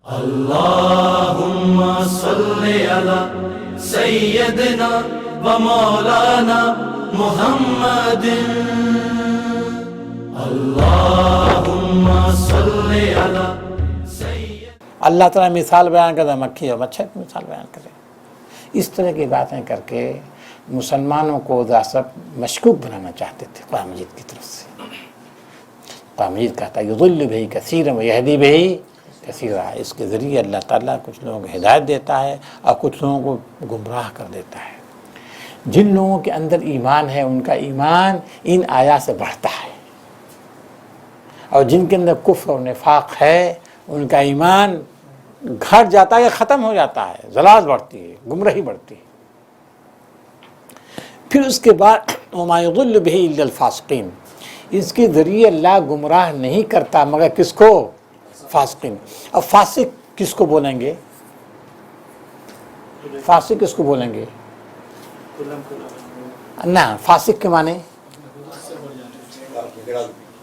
اللہم صلی علی سیدنا و مولانا محمد اللہم صلی علی سیدنا. اللہ تعالیٰ مثال بیان کرتا ہے مکھی اور مچھر کی مثال بیان کرے. اس طرح کی باتیں کر کے مسلمانوں کو سب مشکوک بنانا چاہتے تھے قرآن مجید کی طرف سے. قرآن مجید کہتا ہے یضل بہ کثیرا ویہدی بہ کثیرا. اس کے ذریعے اللہ تعالیٰ کچھ لوگوں کو ہدایت دیتا ہے اور کچھ لوگوں کو گمراہ کر دیتا ہے. جن لوگوں کے اندر ایمان ہے ان کا ایمان ان آیات سے بڑھتا ہے، اور جن کے اندر کفر اور نفاق ہے ان کا ایمان گھٹ جاتا ہے یا ختم ہو جاتا ہے، ضلالت بڑھتی ہے، گمراہی بڑھتی ہے. پھر اس کے بعد وما یضل بہ الا الفاسقین. اس کے ذریعے اللہ گمراہ نہیں کرتا مگر کس کو؟ فاسقین. اب فاسق کس کو بولیں گے؟ فاسق کس کو بولیں گے؟ نہ، فاسق کے معنی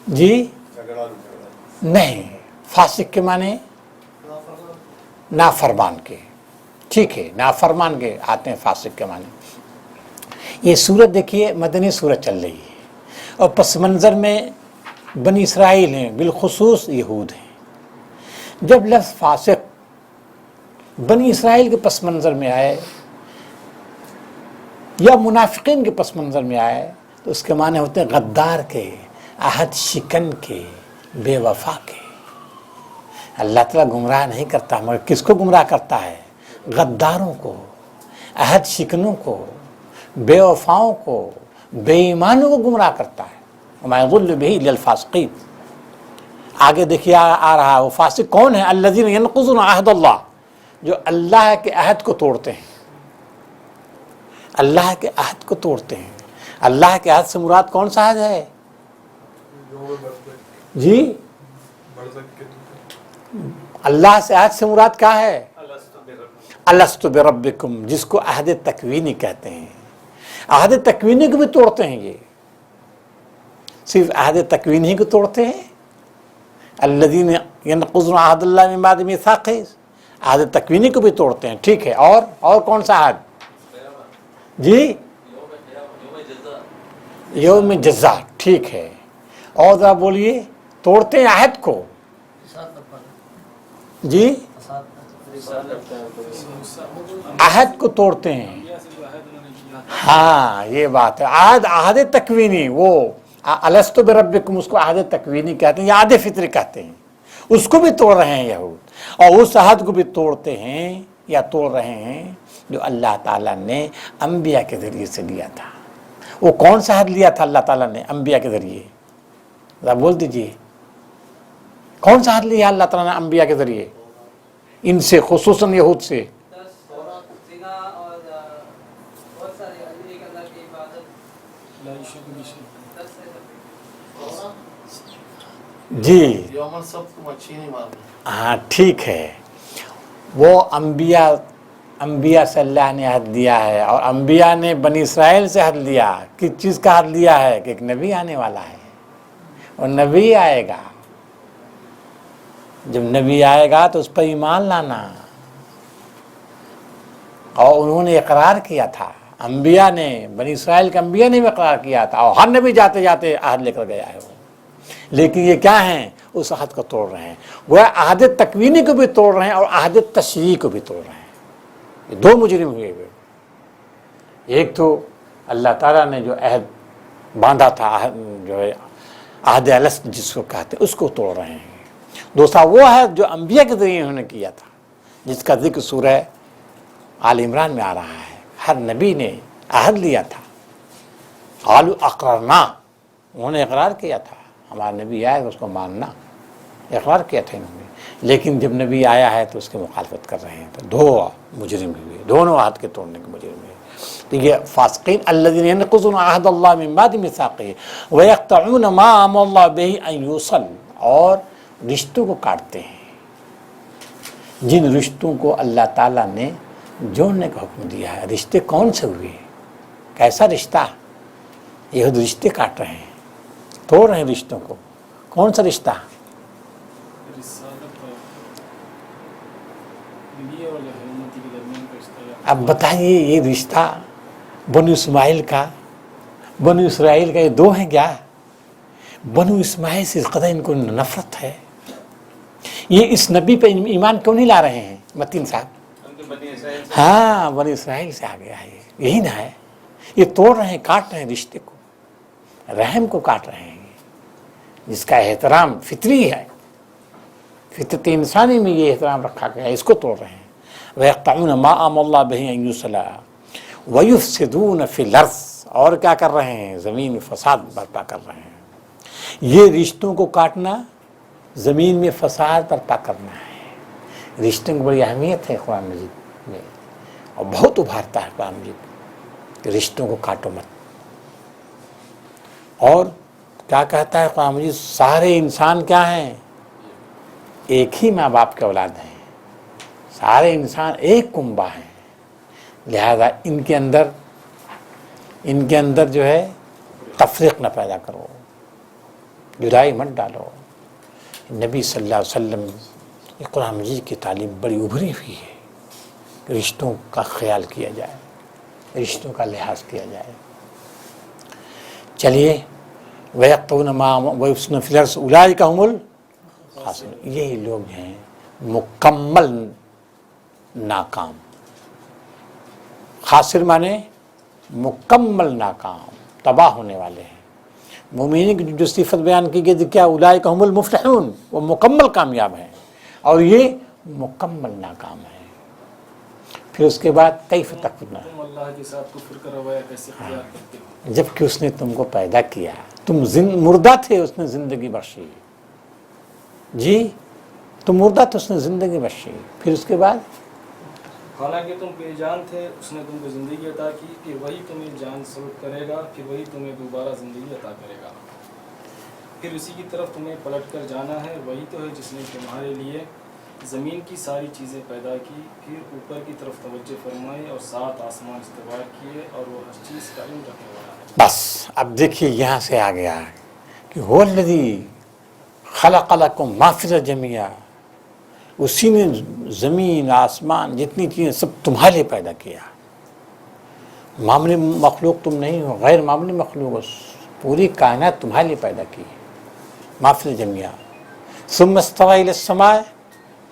جی نہیں، فاسق کے معنی نافرمان کے. ٹھیک ہے، نافرمان کے آتے ہیں فاسق کے معنی. یہ سورت دیکھیے مدنی سورت چل رہی ہے اور پس منظر میں بنی اسرائیل ہیں، بالخصوص یہود ہیں. جب لفظ فاسق بنی اسرائیل کے پس منظر میں آئے یا منافقین کے پس منظر میں آئے تو اس کے معنی ہوتے ہیں غدار کے، عہد شکن کے، بے وفا کے. اللہ تعالیٰ گمراہ نہیں کرتا مگر کس کو گمراہ کرتا ہے؟ غداروں کو، عہد شکنوں کو، بے وفاؤں کو، بے ایمانوں کو گمراہ کرتا ہے. وما یضل بہ الا الفاسقین. آگے دیکھیے آ رہا ہے وہ فاسق کون ہے؟ الذین ینقضون عہد اللہ، جو اللہ کے عہد کو توڑتے ہیں. اللہ کے عہد کو توڑتے ہیں. اللہ کے عہد سے مراد کون سا عہد ہے جی؟ اللہ سے عہد سے مراد کیا ہے؟ الست بربکم، جس کو عہد تکوینی کہتے ہیں. عہد تکوینی کو بھی توڑتے ہیں. یہ صرف عہد تکوینی کو توڑتے ہیں. الذین ینقضون عہد اللہ من بعد میثاقہ، عہد تکوینی کو بھی توڑتے ہیں. ٹھیک ہے، اور کون سا عہد جی؟ یوم جزا. ٹھیک ہے، اور ذرا بولیے. توڑتے ہیں عہد کو جی، عہد کو توڑتے ہیں. ہاں یہ بات ہے. عہد تکوینی، وہ الست بربکم، اس کو عہد تکوینی کہتے ہیں یا عہد فطری کہتے ہیں. اس کو بھی توڑ رہے ہیں یہود، اور اس عہد کو بھی توڑتے ہیں یا توڑ رہے ہیں جو اللہ تعالیٰ نے انبیاء کے ذریعے سے لیا تھا. وہ کون سا عہد لیا تھا اللہ تعالیٰ نے انبیاء کے ذریعے؟ ذرا بول دیجئے، کون سا عہد لیا اللہ تعالیٰ نے انبیاء کے ذریعے ان سے، خصوصاً یہود سے؟ جی ہاں ٹھیک ہے. وہ انبیاء سے اللہ نے عہد لیا ہے، اور انبیاء نے بنی اسرائیل سے عہد لیا. کس چیز کا عہد لیا ہے؟ کہ ایک نبی آنے والا ہے، اور نبی آئے گا. جب نبی آئے گا تو اس پر ایمان لانا. اور انہوں نے اقرار کیا تھا، انبیاء نے، بنی اسرائیل کے انبیاء نے بھی اقرار کیا تھا، اور ہر نبی جاتے جاتے عہد لے کر گیا ہے وہ. لیکن یہ کیا ہیں؟ اس عہد کو توڑ رہے ہیں. گویا عہد تکوینی کو بھی توڑ رہے ہیں اور عہد تشریعی کو بھی توڑ رہے ہیں. یہ دو مجرم ہوئے. ایک تو اللہ تعالیٰ نے جو عہد باندھا تھا، جو ہے عہد الست جس کو کہتے ہیں، اس کو توڑ رہے ہیں. دوسرا وہ ہے جو انبیاء کے ذریعے انہوں نے کیا تھا، جس کا ذکر سورہ آل عمران میں آ رہا ہے. ہر نبی نے عہد لیا تھا. قالوا اقررنا، انہوں نے اقرار کیا تھا ہمارا نبی آیا تو اس کو ماننا، اقرار کیا تھا انہوں نے. لیکن جب نبی آیا ہے تو اس کی مخالفت کر رہے ہیں. تو دو مجرم ہوئے، دونوں عہد کے توڑنے کے مجرم ہوئے. تو یہ فاسقین الذین ینقضون عہد اللہ من بعد میثاقہ ویقطعون ما امر اللہ بہ ان یوصل، اور رشتوں کو کاٹتے ہیں. جن رشتوں کو اللہ تعالیٰ نے جوڑنے کا حکم دیا ہے. رشتے کون سے ہوئے؟ کیسا رشتہ؟ یہ رشتے کاٹ رہے ہیں، توڑ رہے ہیں رشتوں کو. کون سا رشتہ؟ लिए और उम्मती के दरमियान का रिश्ता। अब बताइए ये रिश्ता बनु इस्माइल का, बनु इसराइल का, ये दो हैं क्या? बनु इस्माइल से इस कदर इनको नफरत है, ये इस नबी पे ईमान क्यों नहीं ला रहे हैं मतीन साहब? हाँ, बनु इसराइल से आ गया है, यही ना है। ये तोड़ रहे हैं, काट रहे हैं रिश्ते को, रहम को काट रहे हैं, जिसका एहतराम फितरी है, फितरत इंसानी में ये एहतराम रखा गया है, इसको तोड़ रहे हैं। वयक़तऊन मा अमरल्लाहु बिही अन युसला वयुफ़सिदून फ़िल अर्ज़, और क्या कर रहे हैं? ज़मीन में फसाद बर्पा कर रहे हैं। ये रिश्तों को काटना, ज़मीन में फसाद बर्पा करना है। रिश्तों की बड़ी अहमियत है कुरान मजीद में, और बहुत उभारता है कुरान मजीद कि रिश्तों को काटो मत। और क्या कहता है कुरान मजीद? सारे इंसान क्या हैं? एक ही माँ बाप के औलाद हैं, सारे इंसान एक कुंबा हैं, लिहाजा इनके अंदर जो है तफरीक न पैदा करो, जुदाई मत डालो। नबी सल्लल्लाहु अलैहि वसल्लम कुरान मजीद की तालीम बड़ी उभरी हुई है कि रिश्तों का ख्याल किया जाए, रिश्तों का लिहाज किया जाए। चलिए, वयक़तऊन मा वयुफ़सिदून फ़िल अर्ज़ उलाइका हुमुल ख़ासिरून, यही लोग हैं मुकम्मल नाकाम। खासिर माने मुकम्मल नाकाम, तबाह होने वाले हैं। मोमिन की जो सिफत बयान की गई क्या? उलाइका हुमुल मुफ़्लिहून, वो मुकम्मल कामयाब हैं, और ये मुकम्मल नाकाम है। फिर उसके बाद कैफ़ तकफ़ुरून, तुम अल्लाह के साथ कुफ्र का रवैया कैसे इख्तियार करते हो? जबकि उसने तुमको पैदा किया, तुम मुर्दा थे, उसने ज़िंदगी बख्शी। जी, तुम मुर्दा थे, उसने ज़िंदगी बख्शी। फिर उसके बाद हालांकि तुम बेजान थे, उसने तुमको ज़िंदगी अता की, फिर वही तुम्हें जान सल्ब करेगा, फिर वही तुम्हें दोबारा ज़िंदगी अता करेगा, फिर उसी की तरफ तुम्हें पलट कर जाना है। वही तो है जिसने तुम्हारे लिए ज़मीन की सारी चीज़ें पैदा की, फिर ऊपर की तरफ तवज्जो फरमाई और 7 आसमान इस्तवार किए, और वो हर चीज़ का इल्म रखने वाला है। बस अब देखिए यहाँ से आ गया कि हुवल्लज़ी खलक़लकुम मा फ़िल अर्ज़ि जमीआ, उसी ने ज़मीन आसमान जितनी चीज़ें सब तुम्हारे लिए पैदा किया। मामूली मखलूक तुम नहीं हो, गैर मामूली मखलूक हो, पूरी कायनात तुम्हारे लिए पैदा की है। मा फ़िल अर्ज़ि जमीआ सुम्मा इस्तवा इला समाए,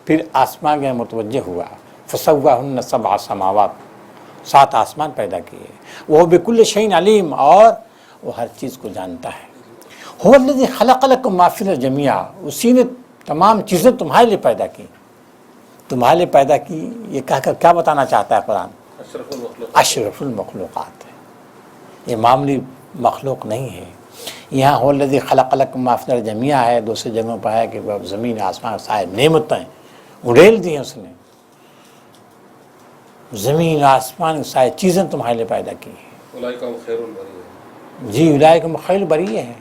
फिर आसमान के मुतवज्जे हुआ, फसव्वाहुन्ना सबअ समावात, 7 आसमान पैदा किए। वह बिकुल्लि शैइन अलीम, और वो हर चीज़ को जानता है। हुवल्लज़ी खलक़लकुम मा फ़िल अर्ज़ि जमीआ, उसी ने तमाम चीज़ें तुम्हारे लिए पैदा की, तुम्हारे लिए पैदा की। ये कहकर क्या बताना चाहता है कुरान? अशरफुल मखलूक़ात है, ये मामूली मखलूक नहीं है। यहाँ हुवल्लज़ी खलक़लकुम मा फ़िल अर्ज़ि जमीआ है, दूसरी जगहों पर है कि वह ज़मीन आसमान सारे नेमतें उड़ेल दी हैं उसने, ज़मीन आसमान सारी चीज़ें तुम्हारे लिए पैदा की हैं। जी, उलाइका खैरुल बरिय्या है।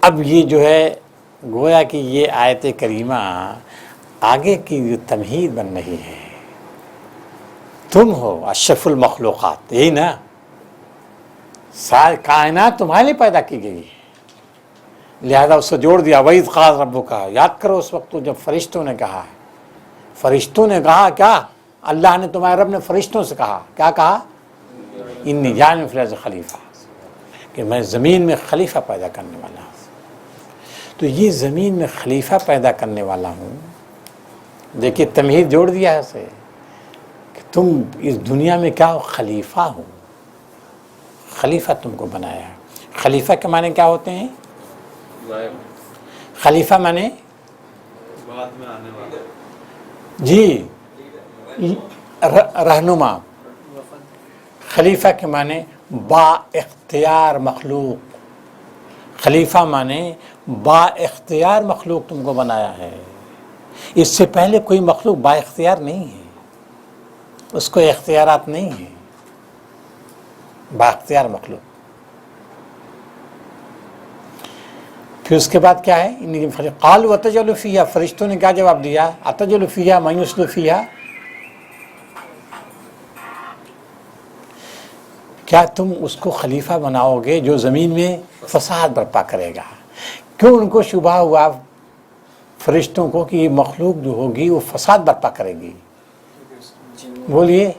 अब ये जो है गोया कि ये आयत करीमा आगे की जो तमहीद बन रही है, तुम हो अशरफुल मखलूक़ात, यही ना, सारी कायनात तुम्हारे लिए पैदा की गई है, लिहाजा उससे जोड़ दिया। वही क़ाल रब्बुका, याद करो उस वक्त जब फरिश्तों ने कहा, फरिश्तों ने कहा क्या? अल्लाह ने, तुम्हारे रब ने फरिश्तों से कहा, क्या कहा? इन्नी जाइलुन फ़िल अर्ज़ि खलीफा, कि मैं ज़मीन में खलीफा पैदा करने वाला हूँ। तो ये ज़मीन में खलीफा पैदा करने वाला हूँ, देखिए तमहीद जोड़ दिया है उसे कि तुम इस दुनिया में क्या हो? खलीफा हो, खलीफा तुमको बनाया है। खलीफा के माने क्या होते हैं? खलीफा माने बाद में आने वाला, जी, रहनुमा। खलीफा के माने बा-इख्तियार मखलूक, खलीफा माने बा-इख्तियार मखलूक तुमको बनाया है। इससे पहले कोई मखलूक बा-इख्तियार नहीं है, उसको इख्तियारात नहीं है, बा-इख्तियार मखलूक। फिर उसके बाद क्या है? क़ालू अतजअलु फ़ीहा, फरिश्तों ने क्या जवाब दिया? अतजअलु फ़ीहा मन युफ़्सिदु फ़ीहा, क्या तुम उसको खलीफा बनाओगे जो ज़मीन में फसाद बर्पा करेगा? क्यों उनको शुबा हुआ फरिश्तों को कि ये मखलूक जो होगी वो फसाद बर्पा करेगी। बोलिए,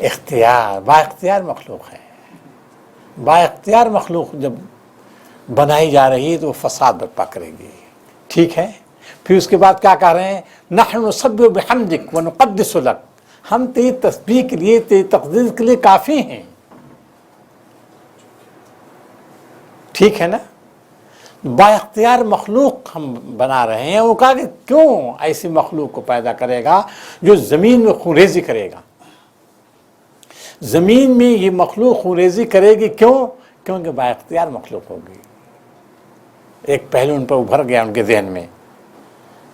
इख्तियार, बाइख्तियार मखलूक है। बाइख्तियार मखलूक जब बनाई जा रही है तो वो फसाद बर्पा करेगी। ठीक है, फिर उसके बाद क्या कह रहे हैं, नहनु नुसब्बिहु बिहम्दिक व नुक़द्दिसु लक, हम तेरी तस्बीह के लिए, तेरी तक़दीस के लिए काफ़ी हैं। ठीक है ना, बाइख्तियार मखलूक हम बना रहे हैं। वो कहा कि क्यों ऐसी मखलूक को पैदा करेगा जो ज़मीन में खूरेज़ी करेगा। ज़मीन में ये मखलूक खूरेज़ी करेगी, क्यों? क्योंकि बाइख्तियार मखलूक होगी। एक पहलू उन पर उभर गया उनके जहन में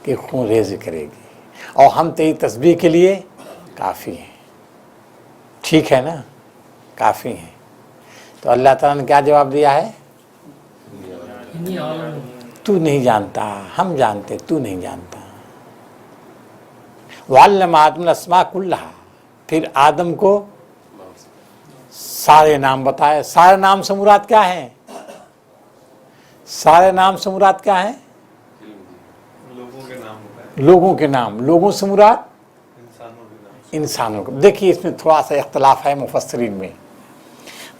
कि खूरेज़ी करेगी और हम तेरी तस्बीह के लिए काफ़ी हैं। ठीक है ना, काफ़ी हैं। तो अल्लाह ताला ने क्या जवाब दिया है, तू नहीं जानता, हम जानते, तू नहीं जानता। वअल्लम आदम अस्मा कुल्लहा, फिर आदम को सारे नाम बताए। सारे नाम से मुराद क्या है? सारे नाम से मुराद क्या है? लोगों के नाम बताए। लोगों के नाम, लोगों से मुराद इंसानों के नाम। इंसानों को। देखिए इसमें थोड़ा सा इख्तलाफ है मुफस्सिरीन में।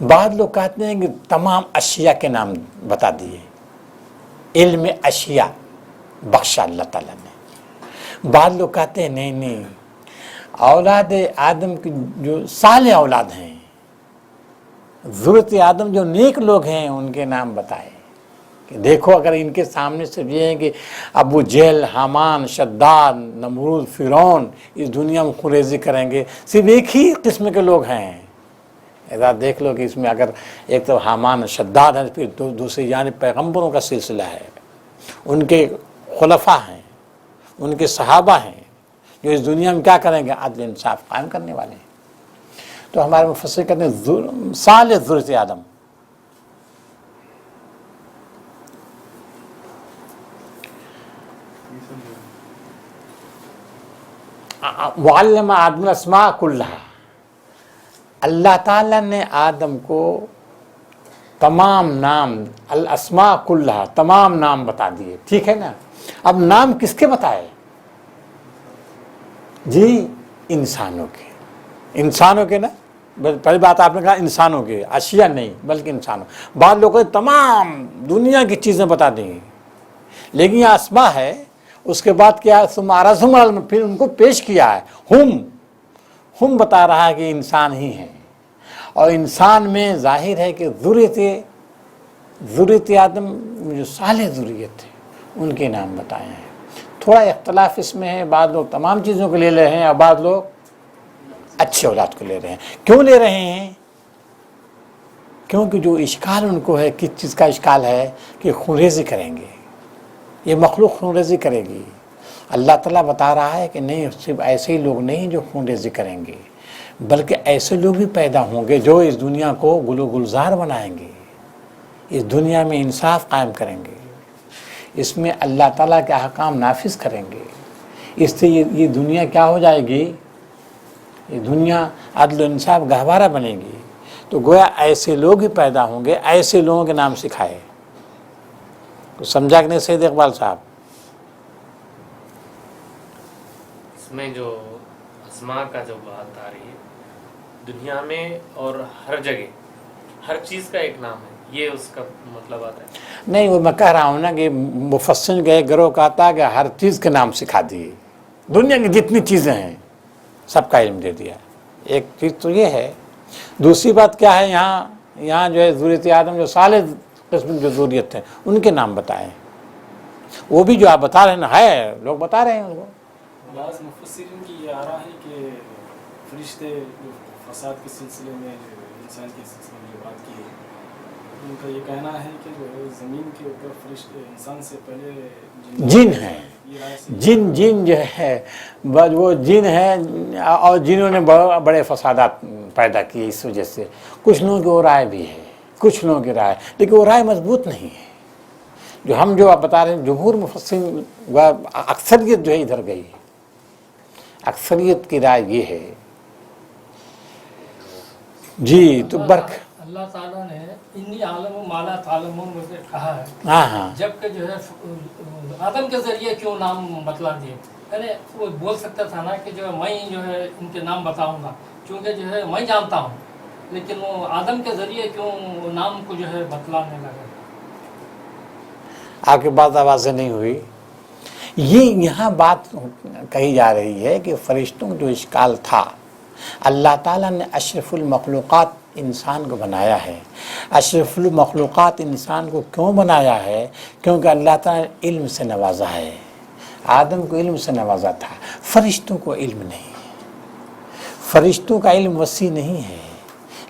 बाद लोग कहते हैं कि तमाम अशिया के नाम बता दिए, इल्म अशिया बख्शा अल्लाह ताला ने। बाद लोग कहते हैं नहीं नहीं, औलाद आदम की जो साले औलाद हैं, ज़ुर्रियत आदम जो नेक लोग हैं, उनके नाम बताए कि देखो अगर इनके सामने से ये है कि अबू जहल, हामान, शद्दाद, नमरूद, फ़िरौन इस दुनिया में खुरेज़ी करेंगे, सिर्फ एक ही किस्म के लोग हैं। ऐसा देख लो कि इसमें अगर एक तो हामान, शद्दाद है, फिर दूसरी यानी पैगम्बरों का सिलसिला है, उनके खुलफा हैं, उनके सहाबा हैं जो इस दुनिया में क्या करेंगे, अदल इंसाफ कायम करने वाले हैं। तो हमारे मुफस्सिर कहते हैं साले ज़ुर्रियत आदम। वअल्लम आदम अस्मा कुल्लहा, अल्लाह ताला ने आदम को तमाम नाम, अल अस्मा कुल्लहा, तमाम नाम बता दिए। ठीक है ना, अब नाम किसके बताए जी? इंसानों के। इंसानों के ना, पहली बात आपने कहा इंसानों के, अशिया नहीं बल्कि इंसानों। बाद लोगों ने तमाम दुनिया की चीज़ें बता दी, लेकिन यह अस्मा है। उसके बाद क्या, सुमारा फिर उनको पेश किया है। हम बता रहा है कि इंसान ही है, और इंसान में जाहिर है कि ज़ुर्रियत आदम जो साले ज़ुर्रियत थे उनके नाम बताए हैं। थोड़ा इख्तलाफ इसमें है, बाद लोग तमाम चीज़ों को ले रहे हैं और बाद लोग अच्छे औलाद को ले रहे हैं। क्यों ले रहे हैं? क्योंकि जो इश्काल उनको है, किस चीज़ का इश्काल है कि खुरेज़ी करेंगे, ये मखलूक खुरेज़ी करेगी। अल्लाह ताला बता रहा है कि नहीं, सिर्फ ऐसे ही लोग नहीं जो खुरेज़ी करेंगे, बल्कि ऐसे लोग भी पैदा होंगे जो इस दुनिया को गुलो गुलजार बनाएंगे, इस दुनिया में इंसाफ कायम करेंगे, इसमें अल्लाह ताला के अहकाम नाफिज करेंगे। इससे ये दुनिया क्या हो जाएगी, ये दुनिया अदल इंसाफ गहवारा बनेगी। तो गोया ऐसे लोग ही पैदा होंगे, ऐसे लोगों के नाम सिखाए। तो समझा कि नहीं सईद इकबाल साहब? इसमें जो अस्मा का जो बात आ रही है, दुनिया में और हर जगह हर चीज़ का एक नाम है, ये उसका मतलब आता है? नहीं, वो मैं कह रहा हूँ ना कि मुफस्सिर के गिरोह कहता है कि हर चीज़ के नाम सिखा दिए, दुनिया की जितनी चीज़ें हैं सबका इल्म दे दिया। एक चीज़ तो ये है। दूसरी बात क्या है, यहाँ जो है ज़ुर्रियत आदम जो साले किस्म जो ज़ुर्रियत है उनके नाम बताए। वो भी जो आप बता रहे हैं ना, है लोग बता रहे हैं उनको। बाज़ मुफस्सिरीन की ये आ रहा है कि फरिश्ते जो फसाद के सिलसिले में, इंसान के सिलसिले में जो बात की है, उनका ये कहना है कि जो ज़मीन के ऊपर फरिश्ते इंसान से पहले जिन है, जिन जो है बस वो जिन है, और जिन्होंने बड़े फसादात पैदा किए। इस वजह से कुछ लोगों की वो राय भी है, कुछ लोगों की राय, लेकिन वो राय मजबूत नहीं है। जो हम जो आप बता रहे हैं, जमहूर मुफस्सिरीन अक्सरियत जो है इधर गई है, अक्सरियत की राय ये है जी। तो बर्क अल्लाह ताला ने इन्नी आलम माला तालमून मुझे कहा है, हाँ हाँ जबकि जो है आदम के जरिए क्यों नाम बतला दिए। अरे वो बोल सकता था ना कि जो है मैं जो है इनके नाम बताऊंगा, क्योंकि जो है मैं जानता हूँ, लेकिन वो आदम के जरिए क्यों नाम को जो है बतलाने लगा। आपकी बात आवाज़ से नहीं हुई। ये यहाँ बात कही जा रही है कि फरिश्तों का जो इश्काल था, अल्लाह ताला ने अशरफुल मखलूक़ात इंसान को बनाया है। अशरफुल मखलूक़ात इंसान को क्यों बनाया है? क्योंकि अल्लाह ताला ने इल्म से नवाजा है। आदम को इल्म से नवाजा था, फरिश्तों को इल्म नहीं। फरिश्तों का इल्म वसी नहीं है,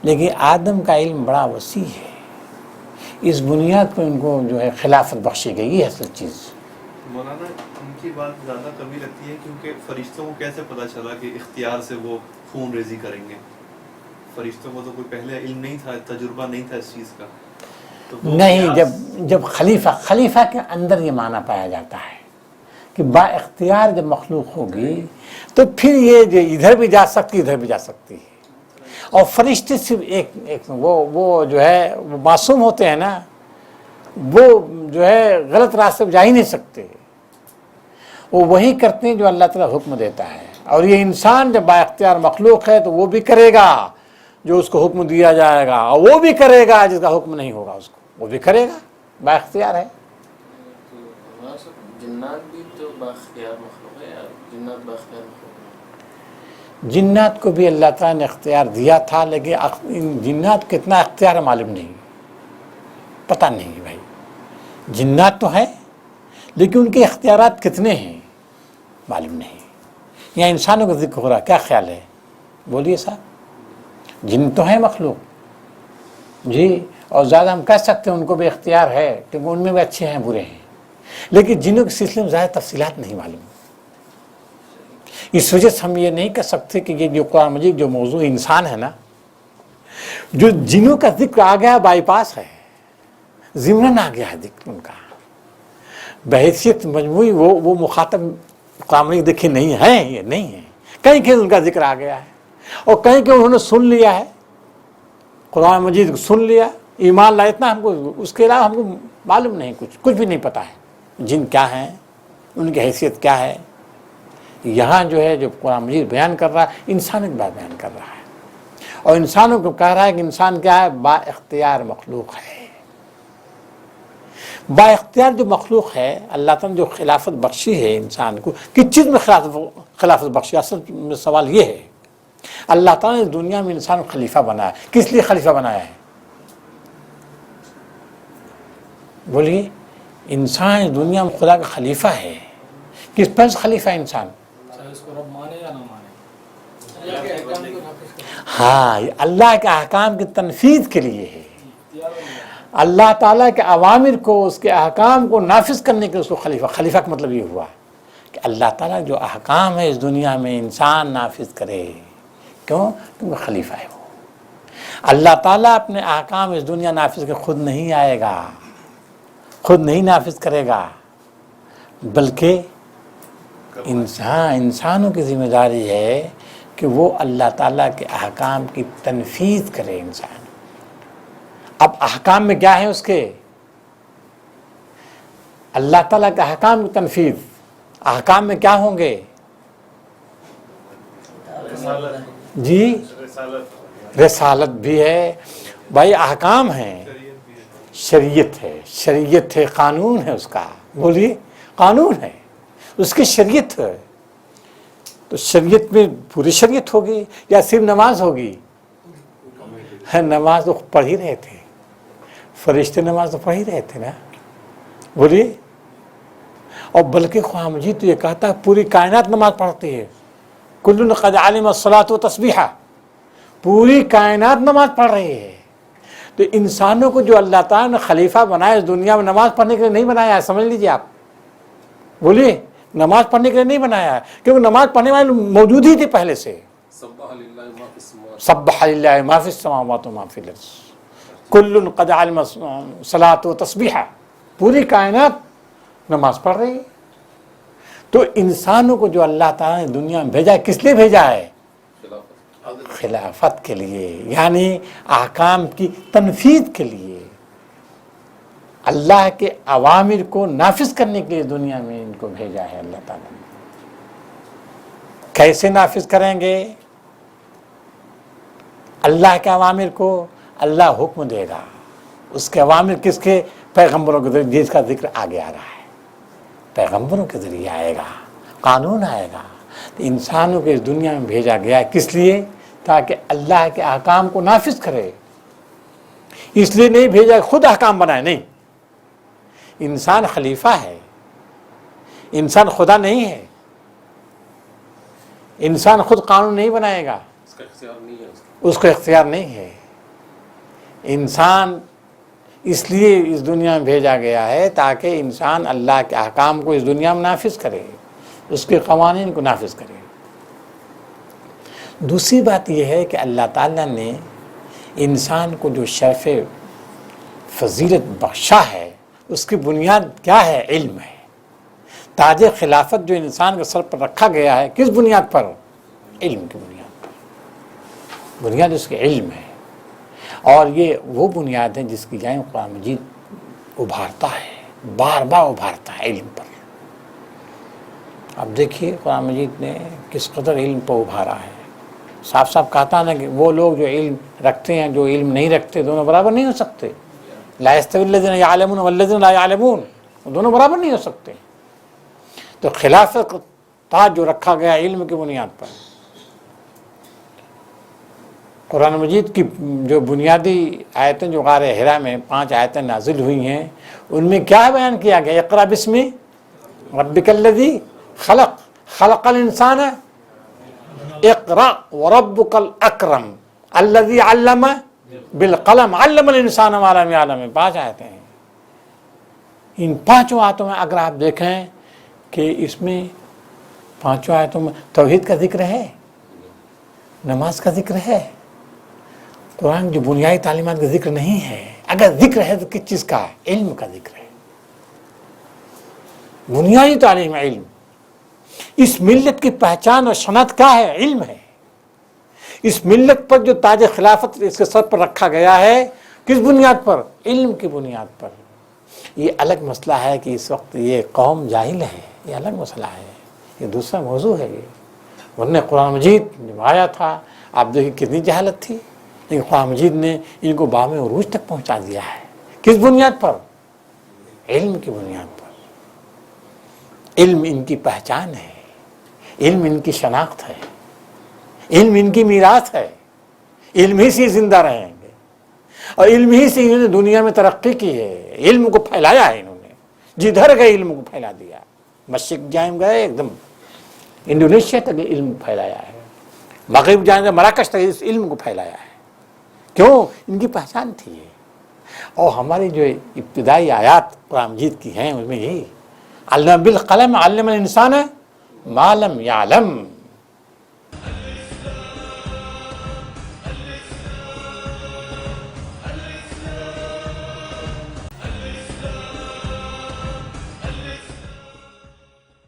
लेकिन आदम का इल्म बड़ा वसी है। इस बुनियाद पर उनको जो है खिलाफत बख्शी गई है असल चीज़। मौलाना उनकी बात ज़्यादा कमी लगती है, क्योंकि फरिश्तों को कैसे पता चला कि इख्तियार से वो खून रेजी करेंगे? फरिश्तों को तो कोई पहले इल्म नहीं था, तजुर्बा नहीं था इस चीज़ का। तो नहीं, जब खलीफा के अंदर ये माना पाया जाता है कि बा इख्तियार जब मखलूक होगी तो फिर ये जो इधर भी जा सकती इधर भी जा सकती है। और फरिश्ते सिर्फ एक वो जो है वो मासूम होते हैं ना, वो जो है गलत रास्ते पर जा ही नहीं सकते। वो वही करते हैं जो अल्लाह ताला हुक्म देता है। और ये इंसान जब बाइख्तियार मखलूक है तो वो भी करेगा जो उसको हुक्म दिया जाएगा, और वो भी करेगा जिसका हुक्म नहीं होगा उसको, वो भी करेगा, बाइख्तियार है। जिन्नात भी तो बाख्तियार मखलूक है, जिन्नात बाख्तियार मखलूक है। जिन्नात को भी अल्लाह ताला ने इख्तियार दिया था, लेकिन जिन्नात कितना इख्तियार मालूम नहीं, पता नहीं भाई। जिन्नात तो है लेकिन उनके इख्तियारात कितने हैं मालूम नहीं। यहाँ इंसानों का जिक्र हो रहा, क्या ख्याल है? बोलिए साहब। जिन तो है मखलूक जी, और ज़्यादा हम कह सकते हैं उनको भी इख्तियार है, क्योंकि उनमें भी अच्छे हैं बुरे हैं, लेकिन जिन्हों के सिलसिले में ज़्यादा तफसीलात नहीं मालूम। इस वजह से हम ये नहीं कह सकते कि ये जो कुरान मजीद जो मौजू इंसान है ना, जो जिन्हों का जिक्र आ गया बाईपास है, ज़िम्नन आ गया है जिक्र उनका, बहैसियत मजमूई वो मुखातब कुरान मजीद देखे नहीं है, ये नहीं है। कहीं कहीं उनका जिक्र आ गया है और कहीं कहीं उन्होंने सुन लिया है, कुरान मजीद सुन लिया, ईमान लाया, इतना हमको, उसके अलावा हमको मालूम नहीं, कुछ भी नहीं पता है जिन क्या हैं, उनकी हैसियत क्या है। यहाँ जो है जो कुरान मजीद बयान कर रहा है, इंसान की बात बयान कर रहा है, और इंसानों को कह रहा है कि इंसान क्या है? बाइख्तियार मखलूक है। बाइख्तियार जो मखलूक है, अल्लाह ताला ने जो खिलाफत बख्शी है इंसान को, किस चीज़ में खिलाफत बख्शी? असल में सवाल ये है, अल्लाह ताला ने दुनिया में इंसान को खलीफा बनाया, किस लिए खलीफा बनाया है? बोलिए। इंसान दुनिया में खुदा का खलीफा है, किस पर खलीफा है इंसान? चाहे इसको रब माने या ना माने, हाँ, ये अल्लाह के अहकाम की तनफीज के लिए है। अल्लाह ताला के अवामिर को, उसके अहकाम को नाफिज करने के उसको खलीफा का मतलब ये हुआ कि अल्लाह ताला जो अहकाम है इस दुनिया में इंसान नाफिज करे। क्यों? क्योंकि खलीफा है वो। अल्लाह ताला अपने अहकाम इस दुनिया नाफिज के खुद नहीं आएगा, खुद नहीं नाफिज करेगा, बल्कि इंसानों की जिम्मेदारी है कि वो अल्लाह ताला के अहकाम की तनफीज करे इंसान। अब अहकाम में क्या है उसके? अल्लाह ताला के अहकाम की तनफीज, अहकाम में क्या होंगे जी? रिसालत भी है भाई, अहकाम है, शरीयत है, कानून है उसका। बोलिए, कानून है, उसकी शरीयत है। तो शरीयत में पूरी शरीयत होगी या सिर्फ नमाज होगी? है, नमाज तो पढ़ ही रहे थे, फरिश्ते नमाज तो पढ़ ही रहे थे ना। बोलिए। और बल्कि ख्वाह मजीद तो ये कहता है पूरी कायनात नमाज पढ़ती है, कुल्लुन क़द अलिम अस्सलात व तस्बीहा, पूरी कायनात नमाज पढ़ रही है। तो इंसानों को जो अल्लाह ताला ने खलीफा बनाया इस दुनिया में, नमाज पढ़ने के लिए नहीं बनाया है, समझ लीजिए आप। बोलिए, नमाज पढ़ने के लिए नहीं बनाया है, क्योंकि नमाज पढ़ने वाले मौजूद ही थे पहले से। सब्बह लिल्लाहि मा फिस समावाति व मा फिल अर्ज़, कुल्लुन क़द अलिम अस्सलात व तस्बीहा, पूरी कायनात नमाज पढ़ रही है। तो इंसानों को जो अल्लाह ताला ने दुनिया में भेजा है, किस लिए भेजा है? खिलाफत के लिए, यानी अहकाम की तनफीद के लिए, अल्लाह के अवामिर को नाफिज करने के लिए दुनिया में इनको भेजा है अल्लाह ताला ने। कैसे नाफिज करेंगे अल्लाह के अवामिर को? अल्लाह हुक्म देगा, उसके अवामिर किसके? पैगंबरों के जरिए, जिसका जिक्र आगे आ रहा है, पैगंबरों के जरिए आएगा, कानून आएगा। तो इंसानों को इस दुनिया में भेजा गया है किस लिए? ताकि अल्लाह के अहकाम को नाफिज करे। इसलिए नहीं भेजा खुद अहकाम बनाए, नहीं। इंसान खलीफा है, इंसान खुदा नहीं है। इंसान खुद कानून नहीं बनाएगा, उसको इख्तियार नहीं है। इंसान इसलिए इस दुनिया में भेजा गया है ताकि इंसान अल्लाह के अहकाम को इस दुनिया में नाफिज करे, उसके कवानीन को नाफिज करे। दूसरी बात यह है कि अल्लाह ताला ने इंसान को जो शरफ़ फजीलत बख्शा है उसकी बुनियाद क्या है? इल्म है। ताज खिलाफत जो इंसान के सर पर रखा गया है किस बुनियाद पर? इल्म की बुनियाद पर। बुनियाद उसके इल्म है, और ये वो बुनियाद है जिसकी जाए कुरान मजीद उभारता है, बार बार उभारता है इल्म पर। अब देखिए कुरान मजीद ने किस कदर इल्म पर उभारा है। साफ साफ कहता ना कि वो लोग जो इल्म रखते हैं, जो इल्म नहीं रखते, दोनों बराबर नहीं हो सकते। ला यस्तविल्लज़ीना यअलमून वल्लज़ीना ला यअलमून, दोनों बराबर नहीं हो सकते। तो खिलाफत का ताज जो रखा गया इल्म की बुनियाद पर, कुरान मजीद की जो बुनियादी आयतें जो गारे हिरा में 5 आयतें नाजिल हुई हैं, उनमें क्या बयान किया गया? इक़रा बिस्मि रब्बिकल्लज़ी खलक़, खलक़ल इंसान, इक़रा व रब्बुकल अकरम अल्लज़ी अल्लम बिल कलम अल्लमल इंसान मा लम यअलम। 5 आयतें हैं। इन 5 आयतों में अगर आप देखें कि इसमें 5 आयतों में तौहीद का जिक्र है, नमाज का जिक्र है। कुरान जो बुनियादी तालीमात का जिक्र नहीं है। अगर जिक्र है तो किस चीज़ का? इल्म का जिक्र है। बुनियादी तालीम इल्म। इस मिल्लत की पहचान और शनाख्त क्या है? इल्म है। इस मिल्लत पर जो ताज खिलाफत इसके सर पर रखा गया है किस बुनियाद पर? इल्म की बुनियाद पर। ये अलग मसला है कि इस वक्त ये कौम जाहिल है, ये अलग मसला है, ये दूसरा मौजू है। ये वरना कुरान मजीद जब आया था आप देखिए कितनी जहालत थी, लेकिन कुरान मजीद ने इनको बामे उरूज तक पहुँचा दिया है। किस बुनियाद पर? इल्म की बुनियाद पर। इल्म इनकी पहचान है, इल्म इनकी शनाख्त है, इल्म इनकी मीरास है। इल्म ही से जिंदा रहेंगे और इल्म ही से इन्होंने दुनिया में तरक्की की है। इल्म को फैलाया है इन्होंने, जिधर गए इल्म को फैला दिया। मशरिक जाए गए एकदम इंडोनेशिया तक इल्म फैलाया है, मगरिब जाएंगे मराकश तक इस इल्म को फैलाया है। क्यों? इनकी पहचान थी ये। और हमारी जो इब्तिदाई आयात कुरान मजीद की हैं उसमें यही अल्लम बिल कलम अल्लमल इंसान मा लम यअलम,